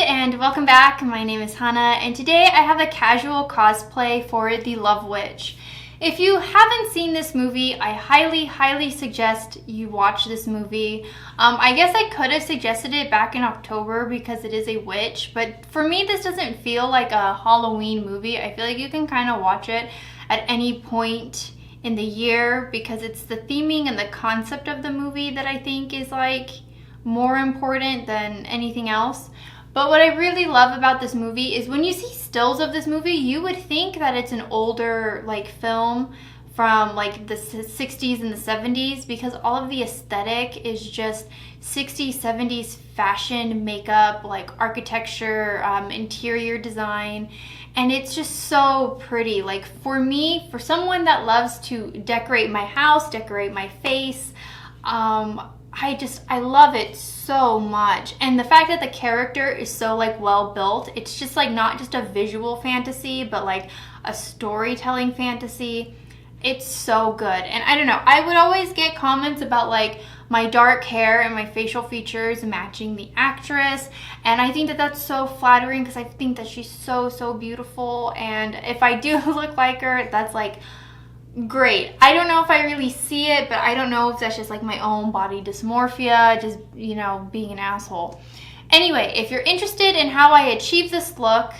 and welcome back. My name is Hannah and today I have a casual cosplay for The Love Witch. If you haven't seen this movie, I highly suggest you watch this movie. I guess I could have suggested it back in October because it is a witch, but for me this doesn't feel like a Halloween movie. I feel like you can kind of watch it at any point in the year because it's the theming and the concept of the movie that I think is like more important than anything else. But what I really love about this movie is when you see stills of this movie, you would think that it's an older like film from like the 60s and the 70s because all of the aesthetic is just 60s, 70s fashion, makeup, like architecture, interior design, and it's just so pretty. Like for me, for someone that loves to decorate my house, decorate my face, I love it so much. And the fact that the character is so like well built, it's just like not just a visual fantasy, but like a storytelling fantasy. It's so good. And I don't know, I would always get comments about like my dark hair and my facial features matching the actress. And I think that that's so flattering because I think that she's so beautiful. And if I do look like her, that's like great. I don't know if I really see it, but I don't know if that's just like my own body dysmorphia, just, you know, being an asshole. Anyway, if you're interested in how I achieve this look,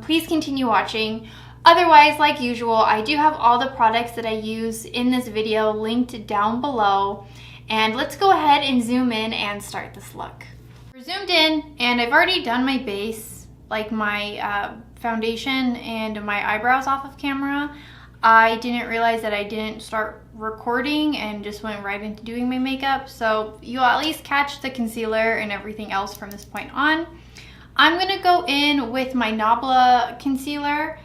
please continue watching. Otherwise, like usual, I do have all the products that I use in this video linked down below. And let's go ahead and zoom in and start this look. We're zoomed in and I've already done my base, like my foundation and my eyebrows off of camera. I didn't realize that I didn't start recording and just went right into doing my makeup, so you'll at least catch the concealer and everything else from this point on. I'm gonna go in with my Nabla concealer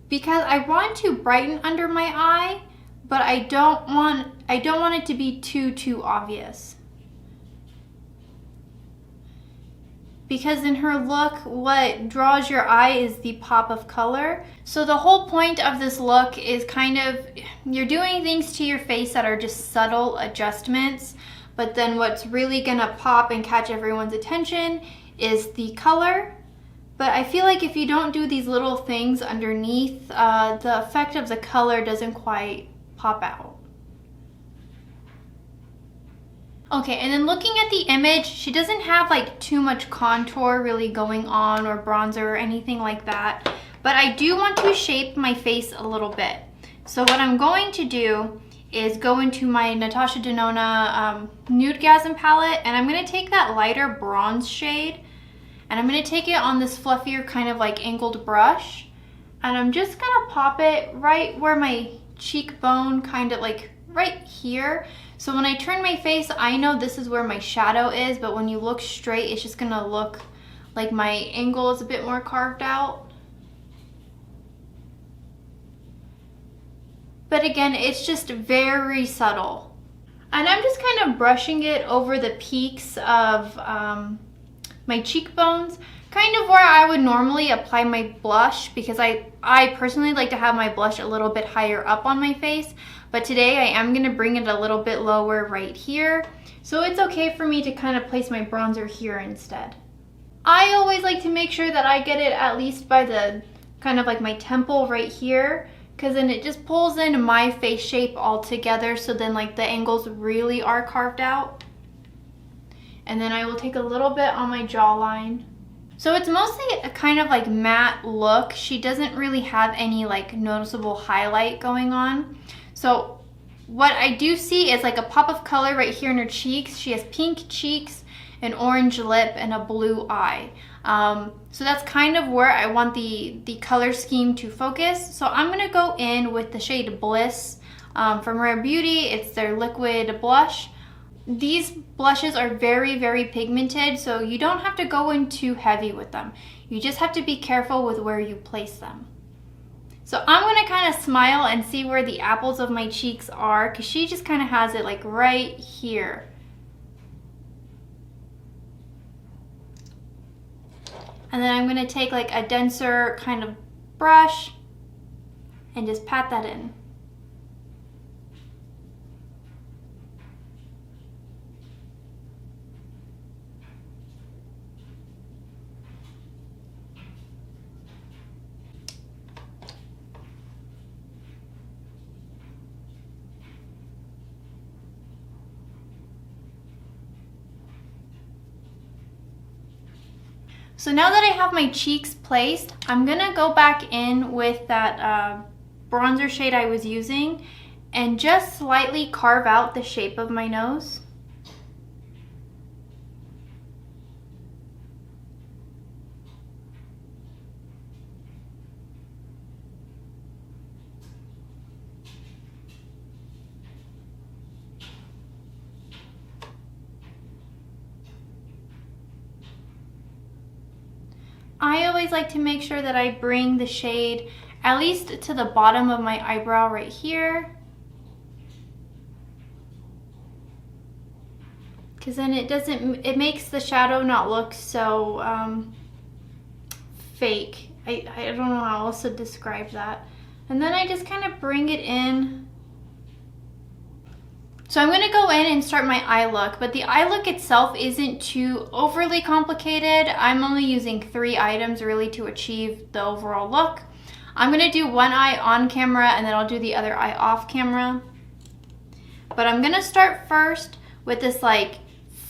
because I want to brighten under my eye, but I don't want it to be too obvious. Because in her look, what draws your eye is the pop of color. So the whole point of this look is kind of, you're doing things to your face that are just subtle adjustments, but then what's really gonna pop and catch everyone's attention is the color. But I feel like if you don't do these little things underneath, the effect of the color doesn't quite pop out. Okay, and then looking at the image, she doesn't have like too much contour really going on or bronzer or anything like that. But I do want to shape my face a little bit. So what I'm going to do is go into my Natasha Denona Nudegasm palette, and I'm going to take that lighter bronze shade and I'm going to take it on this fluffier kind of like angled brush, and I'm just going to pop it right where my cheekbone, kind of like right here. So when I turn my face, I know this is where my shadow is, but when you look straight, it's just gonna look like my angle is a bit more carved out. But again, it's just very subtle. And I'm just kind of brushing it over the peaks of my cheekbones, kind of where I would normally apply my blush, because I personally like to have my blush a little bit higher up on my face. But today I am going to bring it a little bit lower right here. So it's okay for me to kind of place my bronzer here instead. I always like to make sure that I get it at least by the kind of like my temple right here, because then it just pulls in my face shape all together, so then like the angles really are carved out. And then I will take a little bit on my jawline. So it's mostly a kind of like matte look. She doesn't really have any like noticeable highlight going on. So what I do see is like a pop of color right here in her cheeks. She has pink cheeks, an orange lip, and a blue eye. So that's kind of where I want the color scheme to focus. So I'm gonna go in with the shade Bliss from Rare Beauty. It's their liquid blush. These blushes are very pigmented, so you don't have to go in too heavy with them. You just have to be careful with where you place them. So I'm gonna kind of smile and see where the apples of my cheeks are, because she just kind of has it like right here. And then I'm gonna take like a denser kind of brush and just pat that in. So now that I have my cheeks placed, I'm gonna go back in with that bronzer shade I was using and just slightly carve out the shape of my nose. I always like to make sure that I bring the shade at least to the bottom of my eyebrow right here, because then it makes the shadow not look so fake. I don't know how else to describe that. And then I just kind of bring it in. So I'm gonna go in and start my eye look, but the eye look itself isn't too overly complicated. I'm only using 3 items really to achieve the overall look. I'm gonna do one eye on camera and then I'll do the other eye off camera. But I'm gonna start first with this like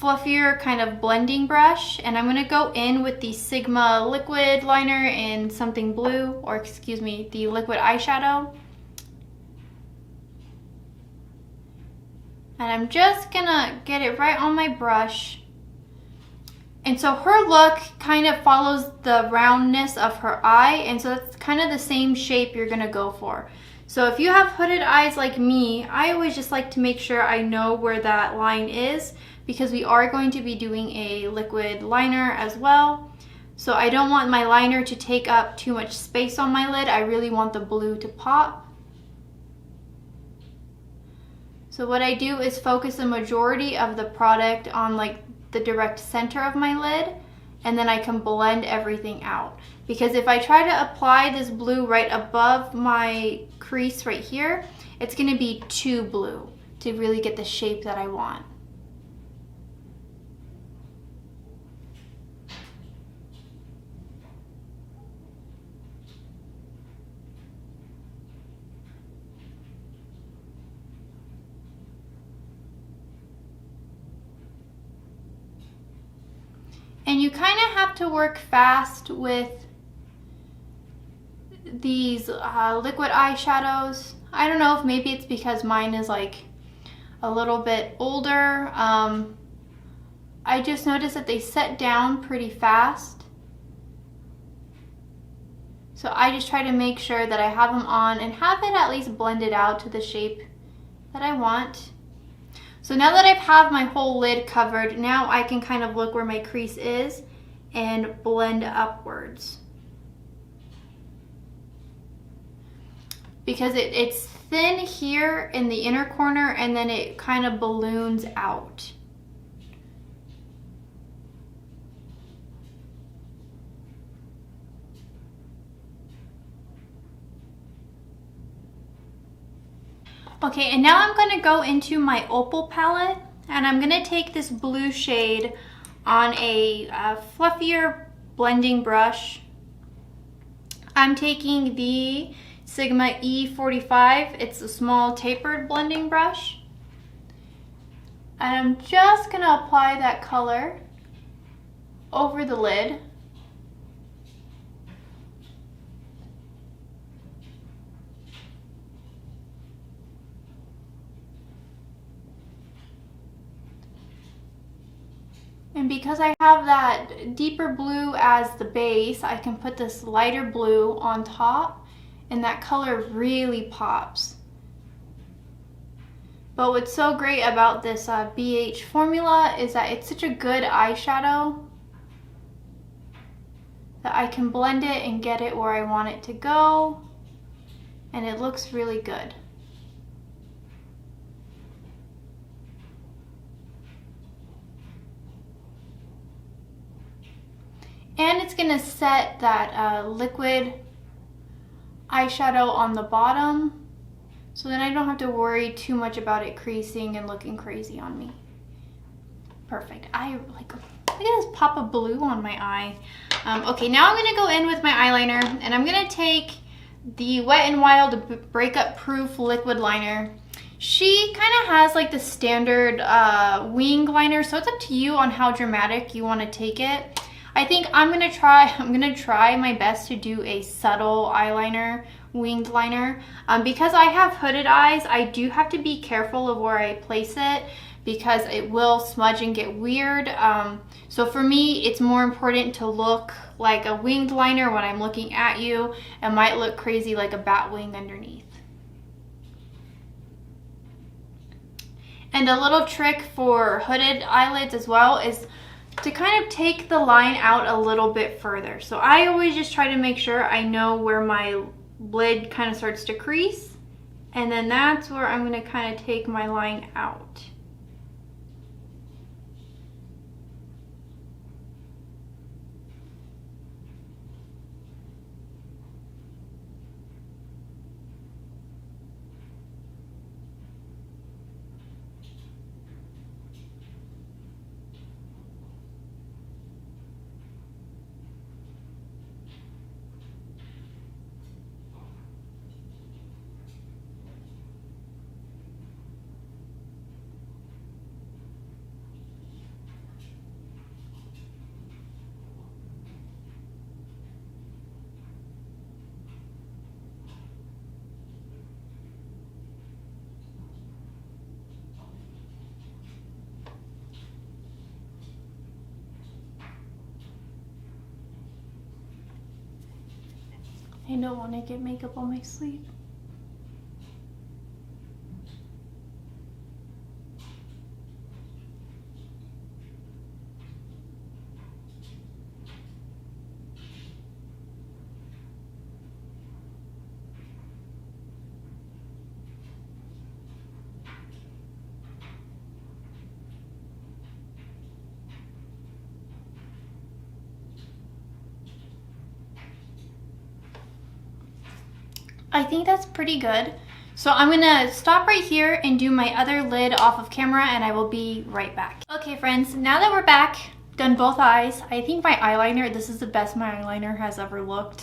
fluffier kind of blending brush, and I'm gonna go in with the Sigma liquid liner in something blue, or excuse me, the liquid eyeshadow. And I'm just gonna get it right on my brush. And so her look kind of follows the roundness of her eye, and so that's kind of the same shape you're gonna go for. So if you have hooded eyes like me, I always just like to make sure I know where that line is, because we are going to be doing a liquid liner as well. So I don't want my liner to take up too much space on my lid. I really want the blue to pop. So what I do is focus the majority of the product on like the direct center of my lid, and then I can blend everything out. Because if I try to apply this blue right above my crease right here, it's gonna be too blue to really get the shape that I want. And you kind of have to work fast with these liquid eyeshadows. I don't know if maybe it's because mine is like a little bit older. I just noticed that they set down pretty fast. So I just try to make sure that I have them on and have it at least blended out to the shape that I want. So now that I've had my whole lid covered, now I can kind of look where my crease is and blend upwards. Because it's thin here in the inner corner and then it kind of balloons out. Okay, and now I'm gonna go into my Opal palette, and I'm gonna take this blue shade on a fluffier blending brush. I'm taking the Sigma E45. It's a small tapered blending brush. And I'm just gonna apply that color over the lid. And because I have that deeper blue as the base, I can put this lighter blue on top, and that color really pops. But what's so great about this BH formula is that it's such a good eyeshadow that I can blend it and get it where I want it to go, and it looks really good. And it's gonna set that liquid eyeshadow on the bottom, so then I don't have to worry too much about it creasing and looking crazy on me. Perfect. Look at this pop of blue on my eye. Okay, now I'm gonna go in with my eyeliner, and I'm gonna take the Wet n Wild Breakup Proof liquid liner. She kind of has like the standard wing liner, so it's up to you on how dramatic you want to take it. I think I'm gonna try my best to do a subtle eyeliner, winged liner. Because I have hooded eyes, I do have to be careful of where I place it because it will smudge and get weird. So for me, it's more important to look like a winged liner when I'm looking at you. It might look crazy like a bat wing underneath. And a little trick for hooded eyelids as well is to kind of take the line out a little bit further. So I always just try to make sure I know where my lid kind of starts to crease, and then that's where I'm going to kind of take my line out. I don't want to get makeup on my sleeve. I think that's pretty good. So I'm gonna stop right here and do my other lid off of camera, and I will be right back. Okay friends, now that we're back, done both eyes, I think my eyeliner, this is the best my eyeliner has ever looked.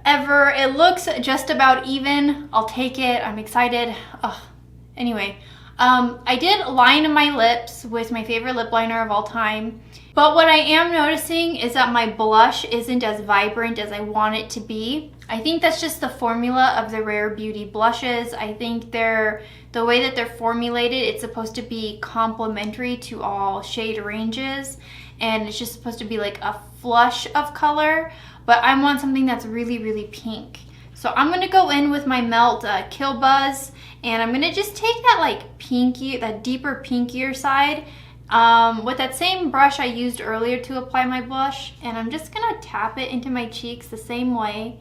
It looks just about even. I'll take it. I'm excited. Ugh. Anyway, I did line my lips with my favorite lip liner of all time. But what I am noticing is that my blush isn't as vibrant as I want it to be. I think that's just the formula of the Rare Beauty blushes. I think the way that they're formulated, it's supposed to be complementary to all shade ranges. And it's just supposed to be like a flush of color. But I want something that's really, really pink. So I'm going to go in with my Melt Kill Buzz. And I'm going to just take that like pinky, that deeper pinkier side. With that same brush I used earlier to apply my blush, and I'm just gonna tap it into my cheeks the same way.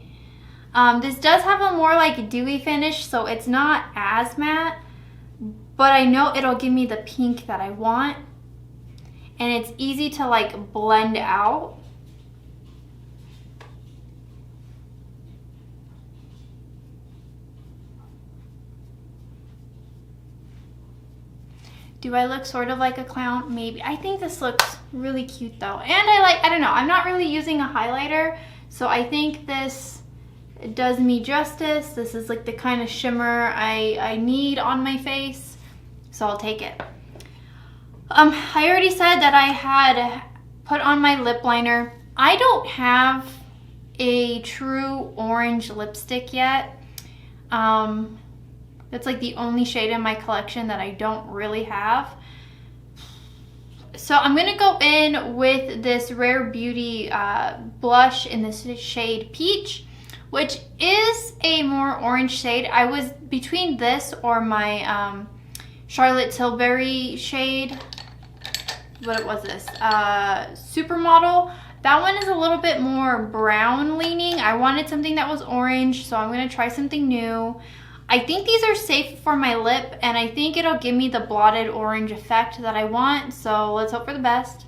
This does have a more like dewy finish, so it's not as matte, but I know it'll give me the pink that I want, and it's easy to like blend out. Do I look sort of like a clown? Maybe. I think this looks really cute though. And I don't know, I'm not really using a highlighter, so I think this does me justice. This is like the kind of shimmer I need on my face, so I'll take it. I already said that I had put on my lip liner. I don't have a true orange lipstick yet. That's like the only shade in my collection that I don't really have. So I'm gonna go in with this Rare Beauty blush in this shade Peach, which is a more orange shade. I was between this or my Charlotte Tilbury shade. What was this? Supermodel. That one is a little bit more brown leaning. I wanted something that was orange, so I'm gonna try something new. I think these are safe for my lip, and I think it'll give me the blotted orange effect that I want, so let's hope for the best.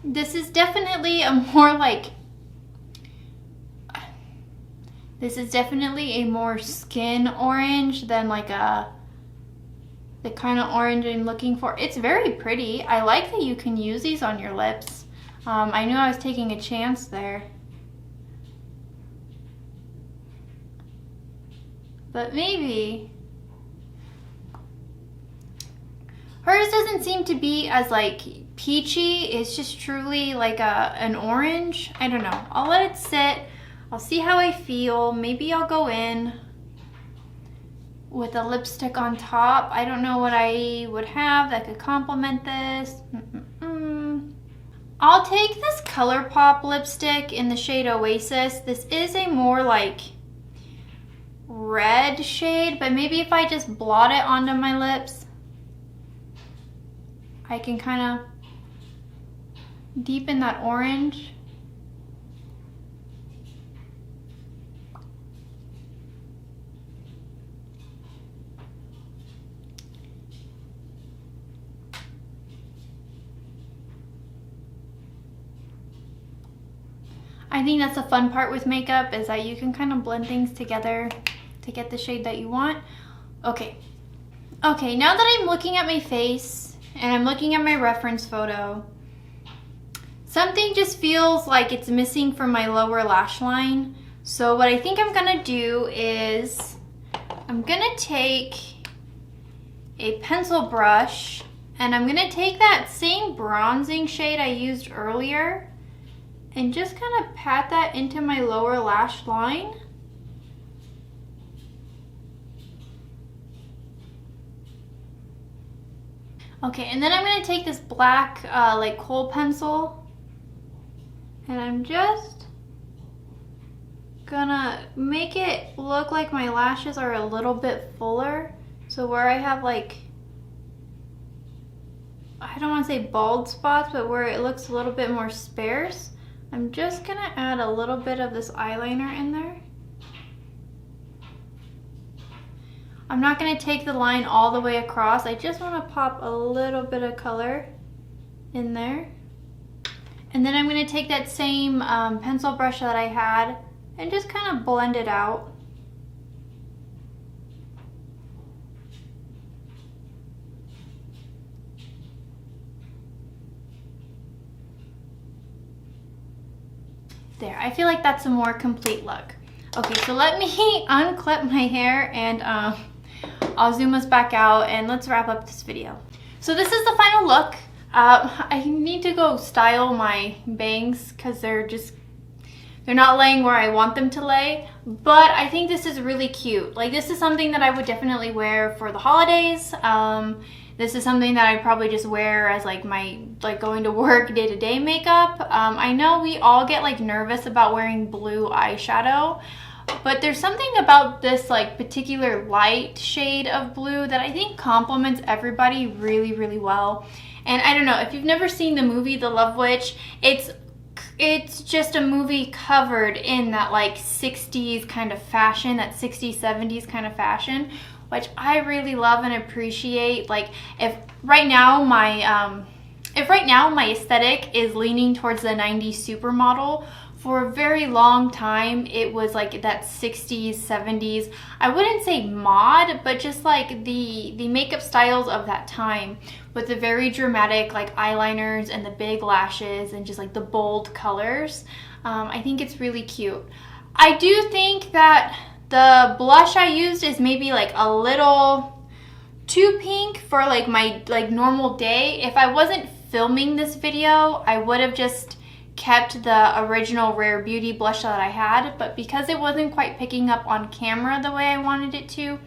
This is definitely a more like, This is definitely a more skin orange than like the kind of orange I'm looking for. It's very pretty. I like that you can use these on your lips. I knew I was taking a chance there. But maybe. Hers doesn't seem to be as like peachy. It's just truly like an orange. I don't know. I'll let it sit. I'll see how I feel. Maybe I'll go in with a lipstick on top. I don't know what I would have that could complement this. I'll take this ColourPop lipstick in the shade Oasis. This is a more like red shade, but maybe if I just blot it onto my lips, I can kind of deepen that orange. I think that's the fun part with makeup, is that you can kind of blend things together to get the shade that you want. Okay, now that I'm looking at my face and I'm looking at my reference photo, something just feels like it's missing from my lower lash line. So what I think I'm gonna do is I'm gonna take a pencil brush and I'm gonna take that same bronzing shade I used earlier and just kind of pat that into my lower lash line. Okay, and then I'm gonna take this black like kohl pencil and I'm just gonna make it look like my lashes are a little bit fuller. So where I have like, I don't want to say bald spots, but where it looks a little bit more sparse, I'm just gonna add a little bit of this eyeliner in there. I'm not gonna take the line all the way across. I just wanna pop a little bit of color in there. And then I'm gonna take that same pencil brush that I had and just kind of blend it out. There, I feel like that's a more complete look. Okay, so let me unclip my hair and I'll zoom us back out and let's wrap up this video. So this is the final look. I need to go style my bangs because they're not laying where I want them to lay, but I think this is really cute. Like, this is something that I would definitely wear for the holidays. This is something that I probably just wear as like my going to work day-to-day makeup. I know we all get like nervous about wearing blue eyeshadow, but there's something about this like particular light shade of blue that I think complements everybody really, really well. And I don't know, if you've never seen the movie The Love Witch, it's just a movie covered in that like 60s kind of fashion, that 60s, 70s kind of fashion, which I really love and appreciate. Like, if right now my aesthetic is leaning towards the 90s supermodel, for a very long time it was like that 60s, 70s, I wouldn't say mod, but just like the makeup styles of that time, with the very dramatic like eyeliners and the big lashes and just like the bold colors. I think it's really cute. I do think that the blush I used is maybe like a little too pink for like my normal day. If I wasn't filming this video, I would have just kept the original Rare Beauty blush that I had, but because it wasn't quite picking up on camera the way I wanted it to,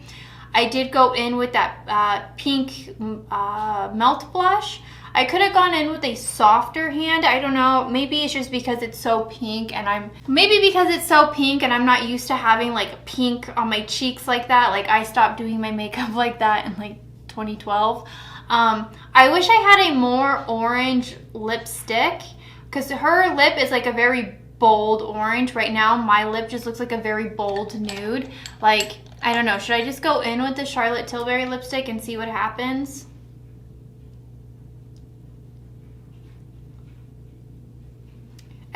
I did go in with that pink melt blush. I could have gone in with a softer hand. I don't know, maybe it's just because it's so pink and I'm not used to having like pink on my cheeks like that. Like, I stopped doing my makeup like that in like 2012. I wish I had a more orange lipstick, because her lip is like a very bold orange. Right now my lip just looks like a very bold nude. Like, I don't know, should I just go in with the Charlotte Tilbury lipstick and see what happens?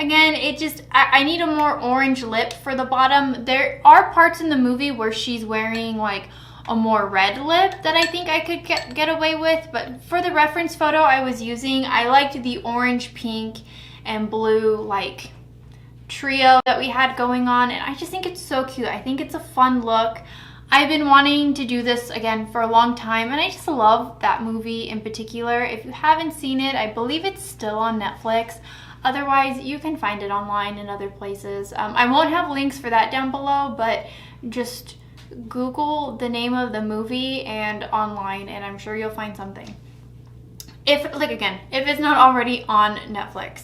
Again, it just, I need a more orange lip for the bottom. There are parts in the movie where she's wearing like a more red lip that I think I could get away with, but for the reference photo I was using, I liked the orange, pink, and blue like trio that we had going on, and I just think it's so cute. I think it's a fun look. I've been wanting to do this again for a long time, and I just love that movie in particular. If you haven't seen it, I believe it's still on Netflix. Otherwise, you can find it online in other places. I won't have links for that down below, but just Google the name of the movie and online, and I'm sure you'll find something. If it's not already on Netflix.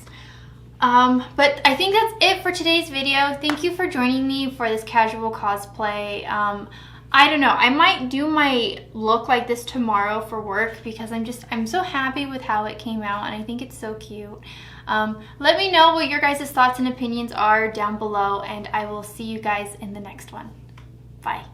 But I think that's it for today's video. Thank you for joining me for this casual cosplay. I don't know, I might do my look like this tomorrow for work because I'm so happy with how it came out, and I think it's so cute. Let me know what your guys' thoughts and opinions are down below, and I will see you guys in the next one. Bye.